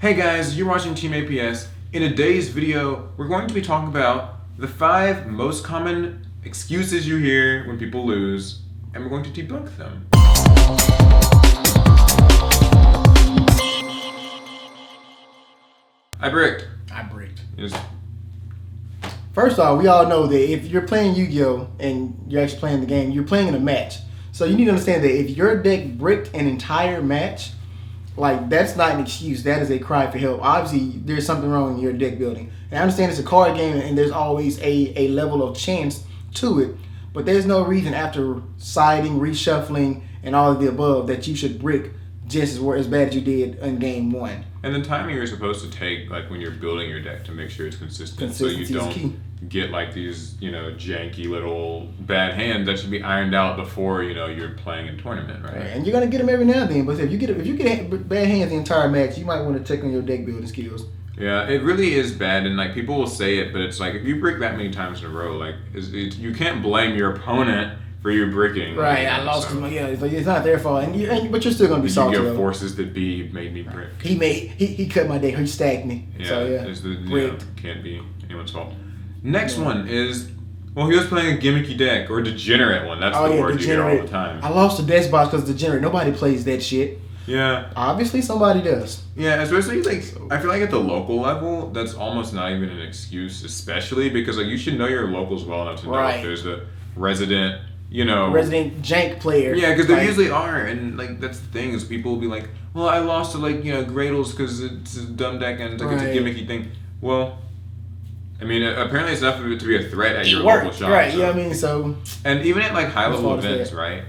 Hey guys, you're watching Team APS. In today's video, we're going to be talking about the 5 most common excuses you hear when people lose, and we're going to debunk them. I bricked. Yes. First off, we all know that if you're playing Yu-Gi-Oh! And you're actually playing the game, you're playing in a match. So you need to understand that if your deck bricked an entire match, like, that's not an excuse. That is a cry for help. Obviously, there's something wrong in your deck building. And I understand it's a card game and there's always a level of chance to it. But there's no reason after siding, reshuffling, and all of the above that you should brick just as bad as you did in game 1. And the timing you're supposed to take, like when you're building your deck, to make sure it's consistent, so you don't get like these, janky little bad hands that should be ironed out before you're playing in tournament, right? And you're gonna get them every now and then. But if you get bad hands the entire match, you might want to check on your deck building skills. Yeah, it really is bad, and like people will say it, but it's like if you brick that many times in a row, like you can't blame your opponent for your bricking. Right, I lost him. Yeah, it's not their fault, but you're still gonna be salty. You give forces that be made me brick. He cut my deck. He stacked me. Yeah, so can't be anyone's fault. Next one is, well, he was playing a gimmicky deck or degenerate one. That's the word you hear all the time. I lost the desk box because degenerate. Nobody plays that shit. Yeah. Obviously, somebody does. Yeah, especially I feel like at the local level, that's almost not even an excuse, especially because you should know your locals well enough to know if there's a resident. Resident jank player. Yeah, because there usually are, and that's the thing is people will be like, well, I lost to Gradles because it's a dumb deck and it's a gimmicky thing. Well, I mean, apparently it's enough of it to be a threat at your local shop. Right? So. Yeah, so. And even at high level events, right?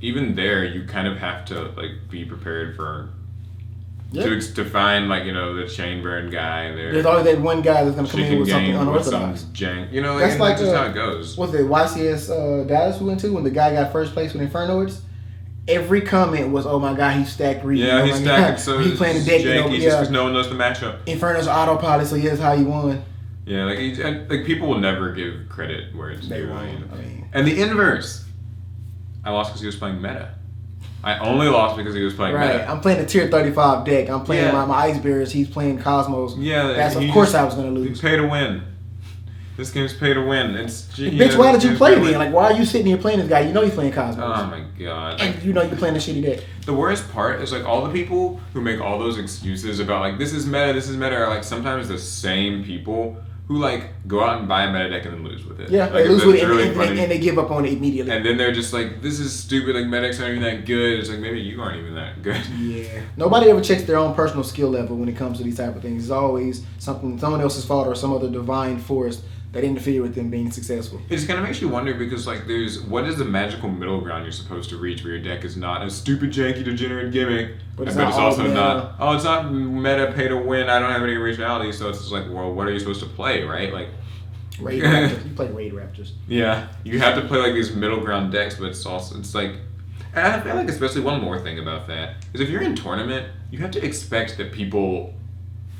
Even there, you kind of have to be prepared for. Yep. To find the chain burn guy there. There's always that one guy that's gonna come in with something unorthodox. Jank. That's just how it goes. What's the YCS Dallas we went to when the guy got first place with Infernoids? Every comment was, "Oh my god, he stacked Reed." Yeah, he's stacked. So he playing the deck. Janky just because no one knows the matchup. Inferno's autopilot, so here's how he won. Yeah, people will never give credit where it's due. Won't. And the inverse, I lost because he was playing meta. I only lost because he was playing meta. I'm playing a tier 35 deck. I'm playing my Ice Bears. He's playing Cosmos. Yeah, of course I was going to lose. Pay to win. This game's pay to win. Bitch, why did you play then? Why are you sitting here playing this guy? You know he's playing Cosmos. Oh my god. And you know you're playing a shitty deck. The worst part is all the people who make all those excuses about this is meta are sometimes the same people who go out and buy a meta deck and then lose with it. Yeah, they lose with it and they give up on it immediately. And then they're just this is stupid, meta decks aren't even that good. It's maybe you aren't even that good. Yeah. Nobody ever checks their own personal skill level when it comes to these type of things. It's always someone else's fault or some other divine force that interfere with them being successful. It just kind of makes you wonder because what is the magical middle ground you're supposed to reach where your deck is not a stupid janky degenerate gimmick, but it's also not. Oh, it's not meta pay to win. I don't have any originality, so it's just well, what are you supposed to play, right? Raid Raptors. You play Raid Raptors. Yeah, you have to play these middle ground decks, but it's and I feel especially one more thing about that is if you're in tournament, you have to expect that people.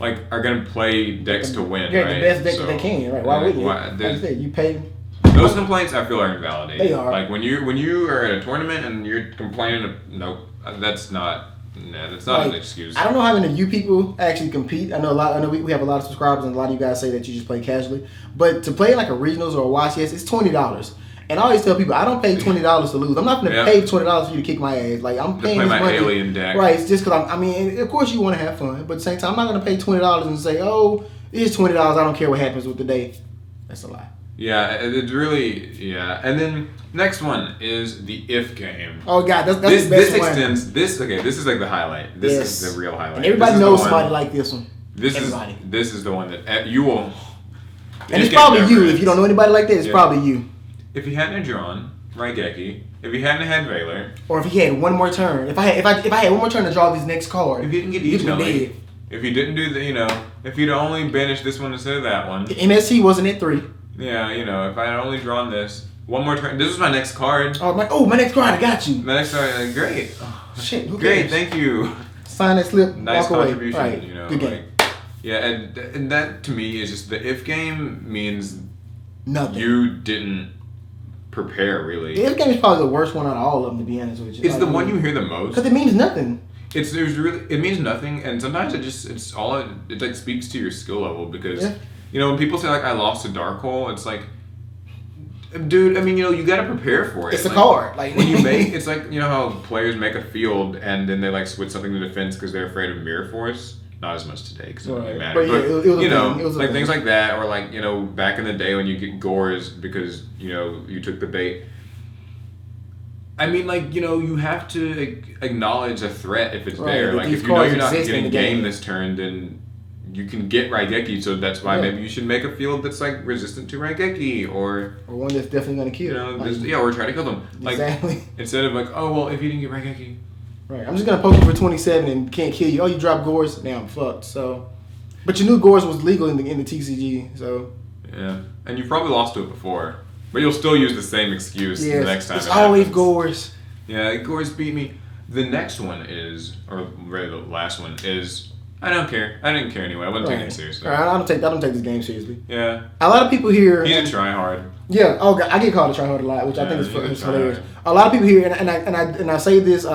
Are gonna play decks to win, yeah, right? The best deck that they can, right? Why would you? Like you said, you pay. Those complaints I feel are invalidated. They are. When you are at a tournament and you're complaining, nope, that's not an excuse. I don't know how many of you people actually compete. I know we have a lot of subscribers, and a lot of you guys say that you just play casually. But to play a regionals or a YCS, it's $20. And I always tell people, I don't pay $20 to lose. I'm not going to pay $20 for you to kick my ass. I'm paying this money. To play my alien deck. Right, it's just because of course you want to have fun. But at the same time, I'm not going to pay $20 and say, oh, it's $20. I don't care what happens with the day. That's a lie. Yeah, it's really, yeah. And then next one is the if game. Oh, God, that's the best one. This is the highlight. This is the real highlight. And everybody knows somebody like this one. This is the one that you will. And it's probably you. If you don't know anybody like that, it's probably you. If he hadn't drawn Raigeki, if he hadn't had Valor, or if he had one more turn, if I had one more turn to draw this next card, if he didn't get dead. If he didn't do if he'd only banished this one instead of that one, the MST wasn't at 3. Yeah, if I had only drawn this one more turn, this was my next card. Oh my next card, I got you. My next card, great. Oh, shit, who great, cares? Thank you. Sign that slip. Nice walk contribution. Away. Right. Good game. Yeah, and that to me is just the if game means nothing. You didn't prepare really. The if game is probably the worst one out of all of them, to be honest with you. It's the one you hear the most. Because it means nothing. it means nothing, and sometimes it like speaks to your skill level because you know when people say like I lost a dark hole, it's like, dude, I mean, you know, you got to prepare for it. It's a card. Like when you it's like, you know how players make a field and then they like switch something to defense because they're afraid of mirror force. Not as much today because it doesn't really matter. But you know, like things like that, or like, you know, back in the day when you get gores because, you know, you took the bait. I mean, like, you know, you have to acknowledge a threat if it's there. Like, if you know you're not getting game this turn, then you can get Raigeki, so that's why maybe you should make a field that's like resistant to Raigeki, or one that's definitely gonna kill. You know, or try to kill them. Like, exactly. Instead of like, oh well, if you didn't get Raigeki. Right, I'm just gonna poke you for 27 and can't kill you. Oh, you dropped gores, now I'm fucked. So, but you knew gores was legal in the TCG, so. Yeah, and you probably lost to it before, but you'll still use the same excuse the next time. It's always gores. Yeah, gores beat me. The next one is, or really the last one is, I don't care. I didn't care anyway. I wasn't taking it seriously. Right, I don't take this game seriously. Yeah. A lot of people here. He's a tryhard. Yeah. Oh, I get called a tryhard a lot, which I think is hilarious. A lot of people here, and I say this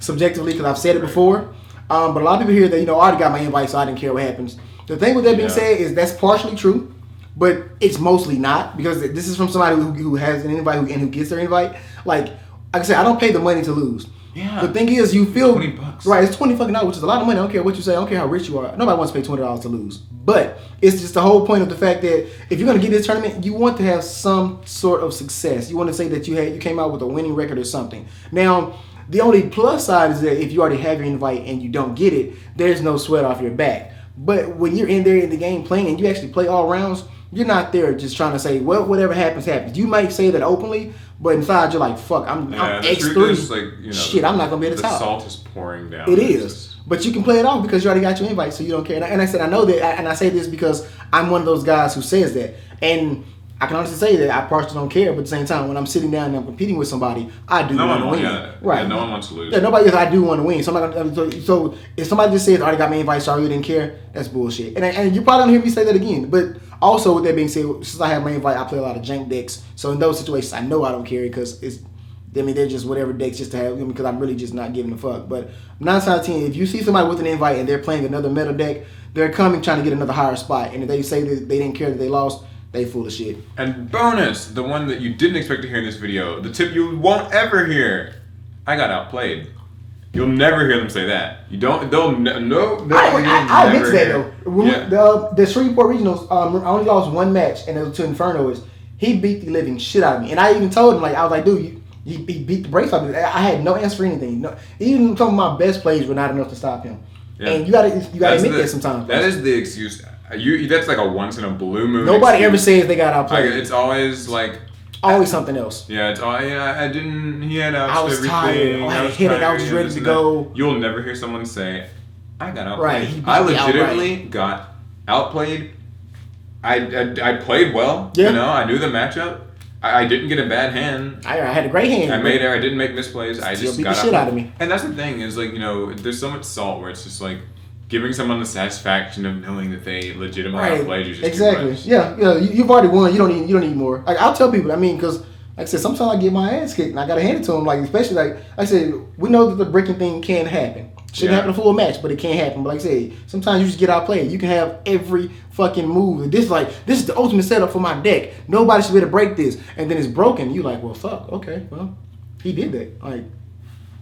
subjectively because I've said it before, but a lot of people here that, you know, I already got my invite, so I didn't care what happens. The thing with that being said is that's partially true, but it's mostly not, because this is from somebody who has an invite and who gets their invite. Like I said, I don't pay the money to lose. Yeah. The thing is, you feel $20. Right, it's $20 fucking, which is a lot of money. I don't care what you say. I don't care how rich you are. Nobody wants to pay $20 to lose. But it's just the whole point of the fact that if you're gonna get this tournament, you want to have some sort of success. You want to say that you came out with a winning record or something. Now, the only plus side is that if you already have your invite and you don't get it, there's no sweat off your back. But when you're in there in the game playing and you actually play all rounds, you're not there just trying to say, well, whatever happens, happens. You might say that openly, but inside you're like, fuck, I'm X3. Like, you know, shit, I'm not going to be at the top. The salt is pouring down. It is. But you can play it off because you already got your invite, so you don't care. And I said, I know that, and I say this because I'm one of those guys who says that. And I can honestly say that I partially don't care, but at the same time, when I'm sitting down and I'm competing with somebody, I do want to win. Right. Yeah, no one wants to lose. Yeah, nobody. I do want to win. So I'm not gonna, so if somebody just says, I already got my invite, so I really didn't care, that's bullshit. And you probably don't hear me say that again. But also, with that being said, since I have my invite, I play a lot of jank decks. So in those situations, I know I don't care because they're just whatever decks just to have, because I'm really just not giving a fuck. But 9 out of 10, if you see somebody with an invite and they're playing another meta deck, they're coming trying to get another higher spot. And if they say that they didn't care that they lost, they full of shit. And bonus, the one that you didn't expect to hear in this video, the tip you won't ever hear, I got outplayed. You'll never hear them say that. You don't. I admit that though. The Shreveport Regionals, I only lost one match, and it was to Inferno. He beat the living shit out of me, and I even told him, like, I was like, dude, he beat the brakes off me. I had no answer for anything. No, even some of my best plays were not enough to stop him. Yeah. And you gotta admit that sometimes. That is the excuse. That's like a once in a blue moon. Nobody ever says they got outplayed. It's always like always something else. Yeah, it's I didn't. He had outs. I was tired. I had a headache. I was just ready to go. You'll never hear someone say, "I got outplayed." Right. I legitimately got outplayed. I played well. Yeah. You know, I knew the matchup. I didn't get a bad hand. I had a great hand. I didn't make misplays. I just got the shit out of me. And that's the thing is, like, you know, there's so much salt where it's just like giving someone the satisfaction of knowing that they legitimately outplayed you. Just too much. Yeah. You've already won. You don't need more. Like, I'll tell people. I mean, because like I said, sometimes I get my ass kicked and I gotta hand it to them. Like, especially like I said, we know that the breaking thing can happen. Shouldn't happen a full match, but it can happen. But like I said, sometimes you just get outplayed. You can have every fucking move. This is the ultimate setup for my deck. Nobody should be able to break this. And then it's broken. You like, well, fuck. Okay, well, he did that. Like,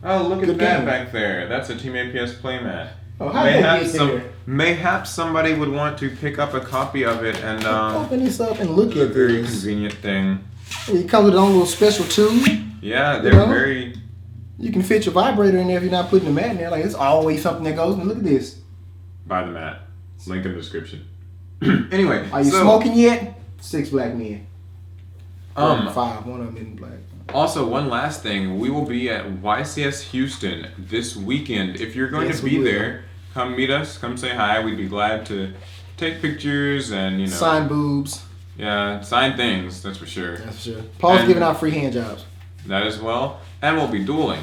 oh, look at that back there. That's a Team APS Playmat. Oh, how did that get there? Mayhaps somebody would want to pick up a copy of it and open this up and look at this. Very convenient thing. It comes with its own little special tube. Yeah, they're very. You can fit your vibrator in there if you're not putting the mat in there. Like, it's always something that goes. And look at this. Buy the mat. Link in the description. Anyway, are you smoking yet? 6 black men. 5. One of them in black. Also, one last thing. We will be at YCS Houston this weekend. If you're going to be there, come meet us. Come say hi. We'd be glad to take pictures and, you know, sign boobs. Yeah, sign things. That's for sure. That's for sure. Paul's giving out free hand jobs. That as well. And we'll be dueling.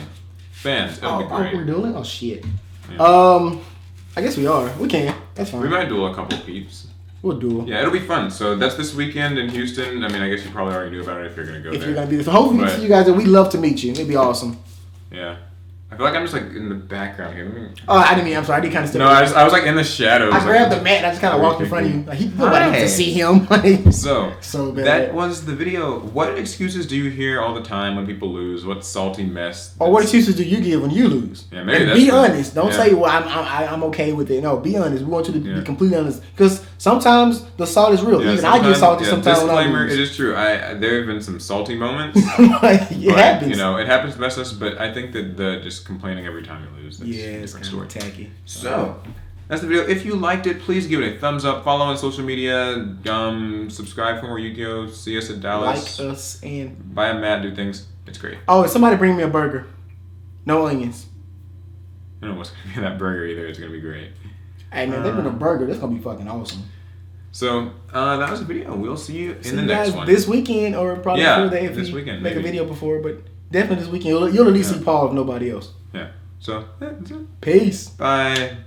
Fans, it'll be great. We're dueling? Oh, shit. Yeah. I guess we are. We can. That's fine. We might duel a couple of peeps. We'll duel. Yeah, it'll be fun. So that's this weekend in Houston. I mean, I guess you probably already knew about it if you're going to go there. If you're going to be there. So hopefully we see you guys there. We'd love to meet you. It'd be awesome. Yeah. I feel like I'm just like in the background here. Oh, I didn't mean. I'm sorry. I did kind of. No, I was like in the shadows. I grabbed the mat and I just kind of walked in front of you. Like, nobody can see him. So bad. That was the video. What excuses do you hear all the time when people lose? What salty mess? Or what excuses do you give when you lose? Yeah, maybe and that's be true. honest. Don't say, "Well, I'm okay with it." No, be honest. We want you to be completely honest because sometimes the salt is real. Even I get salty sometimes. Disclaimer: it is true. There have been some salty moments. It happens. You know, it happens to us. But I think that the just complaining every time you lose. That's a it's different kind story. of tacky. So. That's the video. If you liked it, please give it a thumbs up. Follow on social media. Subscribe for more Yu-Gi-Oh! See us at Dallas. Like us and buy a mat. Do things. It's great. Oh, somebody bring me a burger. No onions. I don't know what's gonna be in that burger either. It's gonna be great. Hey man, they bring a burger. That's gonna be fucking awesome. So that was the video. We'll see you in the next one. This weekend or probably before that if this we weekend, make maybe. a video before, but definitely this weekend. You'll at least see Paul if nobody else. Yeah. So that's it. Peace. Bye.